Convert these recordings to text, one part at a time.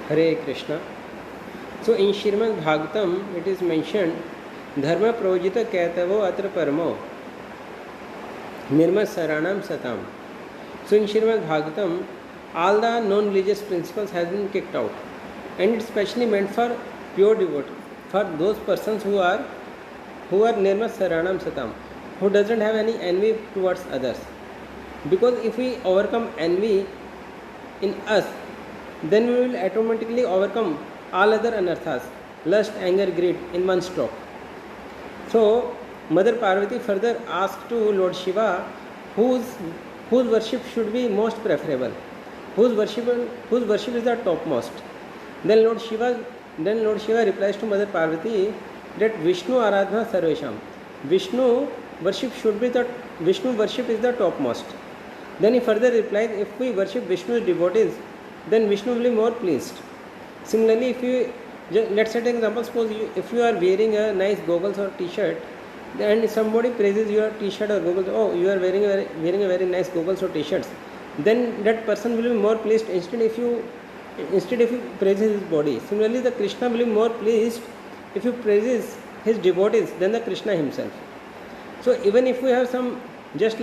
Hare Krishna. So in Srimad Bhagavatam it is mentioned Dharma Projita Kaitavo Atra Paramo Nirma Saranam Satam. So in Srimad Bhagavatam all the non-religious principles has been kicked out, and it's specially meant for pure devotee, for those persons who are Nirma Saranam Satam, who doesn't have any envy towards others. Because if we overcome envy in us, then we will automatically overcome all other anarthas, lust, anger, greed in one stroke. So Mother Parvati further asked to Lord Shiva whose worship should be most preferable, whose worship is the topmost. Then Lord Shiva replies to Mother Parvati that Vishnu Aradhana Sarvesham. Vishnu worship is the topmost. Then he further replies, if we worship Vishnu's devotees, then Vishnu will be more pleased. Similarly, if you let's set an example, suppose if you are wearing a nice goggles or t-shirt, and somebody praises your t-shirt or goggles, oh, you are wearing a very nice goggles or t-shirts, then that person will be more pleased instead if you praises his body. Similarly, the Krishna will be more pleased if you praises his devotees than the Krishna himself. So even if we have some just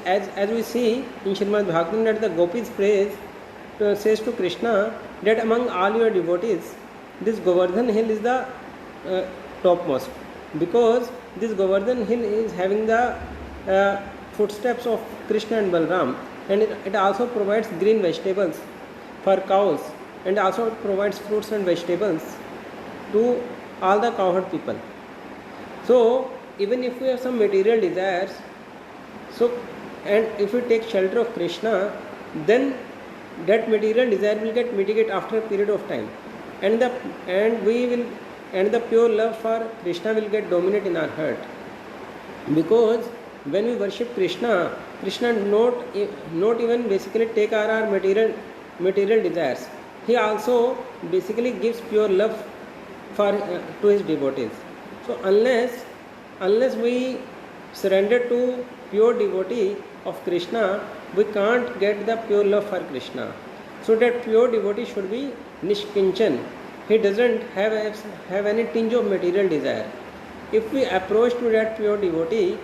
as we see in Srimad Bhagavatam that the gopis says to Krishna that among all your devotees, this Govardhan hill is the topmost, because this Govardhan hill is having the footsteps of Krishna and Balram, and it also provides green vegetables for cows, and also provides fruits and vegetables to all the cowherd people. So even if we have some material desires, and if we take shelter of Krishna, then that material desire will get mitigated after a period of time, and the pure love for Krishna will get dominate in our heart. Because when we worship Krishna not even basically take our material desires. He also basically gives pure love to his devotees. So unless we surrender to pure devotee of Krishna, we can't get the pure love for Krishna. So that pure devotee should be nishkinchan. He doesn't have any tinge of material desire. If we approach to that pure devotee,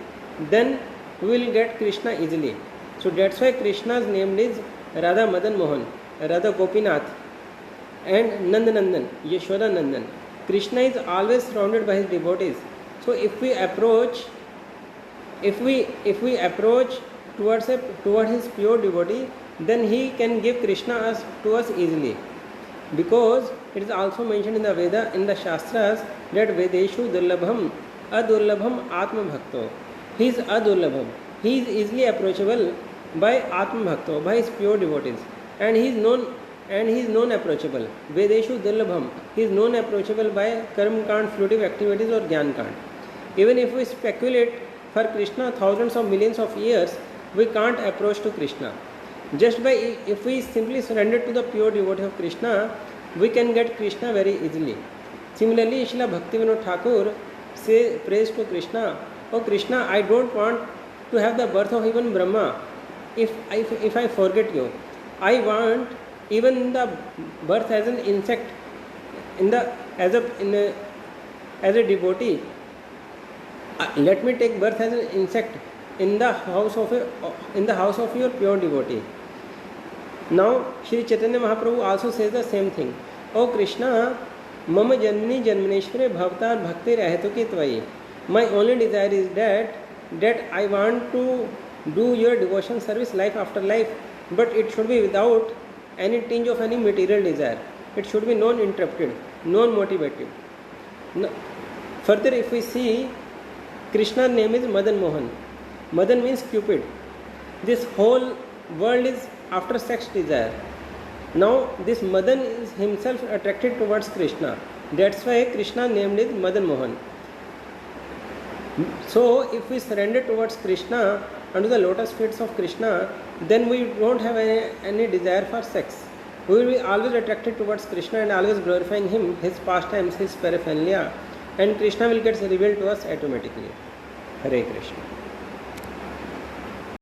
then we will get Krishna easily. So that's why Krishna's name is Radha Madan Mohan, Radha Gopinath, and Nandanandan, Yashoda Nandan. Krishna is always surrounded by his devotees. So if we approach towards his pure devotee, then he can give Krishna to us easily. Because it is also mentioned in the Veda, in the Shastras, that Vedeshu Durlabham Adurlabham Atma Bhakto. He is Adurlabham. He is easily approachable by Atma Bhakto, by his pure devotees. And he is known approachable. Vedeshu Durlabham. He is known approachable by Karma Kand, fruitive activities, or Gyan Kand. Even if we speculate for Krishna thousands of millions of years, we can't approach to Krishna. If we simply surrender to the pure devotee of Krishna, we can get Krishna very easily. Similarly, Srila Bhaktivinoda Thakur prays to Krishna, oh Krishna, I don't want to have the birth of even Brahma if I forget you. I want even the birth as an insect as a devotee. Let me take birth as an insect in the house of your pure devotee. Now Shri Chaitanya Mahaprabhu also says the same thing. Oh Krishna, mama janmani janmaneshware bhavatar bhakti rahetuki tvayi. My only desire is that I want to do your devotion service life after life, but it should be without any tinge of any material desire. It should be non-interrupted, non-motivated. Further, if we see, Krishna's name is Madan Mohan. Madan means Cupid. This whole world is after sex desire. Now this Madan is himself attracted towards Krishna. That's why Krishna named is Madan Mohan. So if we surrender towards Krishna under the lotus feet of Krishna, then we don't have any desire for sex. We will be always attracted towards Krishna and always glorifying him, his pastimes, his paraphernalia, and Krishna will get revealed to us automatically. Hare Krishna.